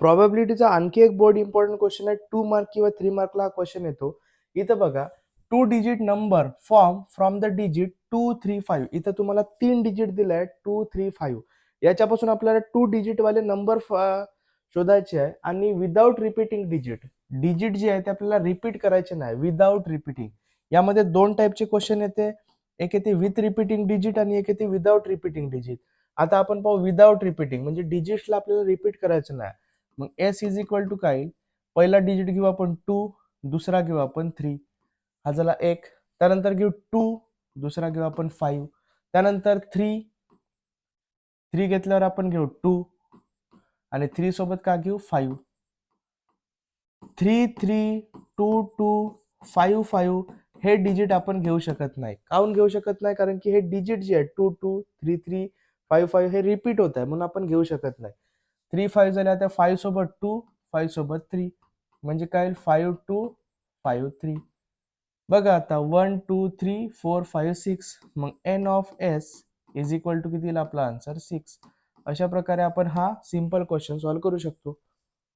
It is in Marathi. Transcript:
प्रोबॅबिलिटीचा आणखी एक बोर्ड इम्पॉर्टंट क्वेश्चन आहे, 2 मार्क किंवा 3 मार्कला हा क्वेश्चन येतो. इथं बघा, 2 digit number form from the digit 2, 3, 5. इथं तुम्हाला 3 डिजिट दिलाय 2, 3, 5. याच्यापासून आपल्याला 2 डिजिट वाले नंबर शोधायचे आहे आणि विदाउट रिपीटिंग डिजिट. डिजिट जे आहे ते आपल्याला रिपीट करायचे नाही, विदाउट रिपीटिंग. यामध्ये 2 टाईपचे क्वेश्चन येते. एक येते विथ रिपीटिंग डिजिट आणि एक येते विदाउट रिपीटिंग डिजिट. आता आपण पाहू विदाउट रिपीटिंग, म्हणजे डिजिट्सला आपल्याला रिपीट करायचं नाही. मग एस इज इक्वल टू काय, पहिला डिजिट घेऊ आपण 2, दुसरा घेऊ आपण 3, हा झाला 1. त्यानंतर घेऊ 2, दुसरा घेऊ आपण 5. त्यानंतर 3 घेतल्यावर आपण घेऊ 2 आणि 3 सोबत का घेऊ 5. 3, 3, 2, 2, 5, 5 हे डिजिट आपण घेऊ शकत नाही. काहून घेऊ शकत नाही? कारण की हे डिजिट जे आहे 2, 2, 3, 3, 5, 5 हे रिपीट होत आहे, म्हणून आपण घेऊ शकत नाही. 3, 5 झाले, आता 5 सोबत 2, 5 सोबत 3, म्हणजे काय होईल 5, 2, 5, 3. बघा आता 1, 2, 3, 4, 5, 6. मग N of S is equal to किती येईल आपला आन्सर 6. अशा प्रकारे आपण हा सिंपल क्वेश्चन सॉल्व्ह करू शकतो.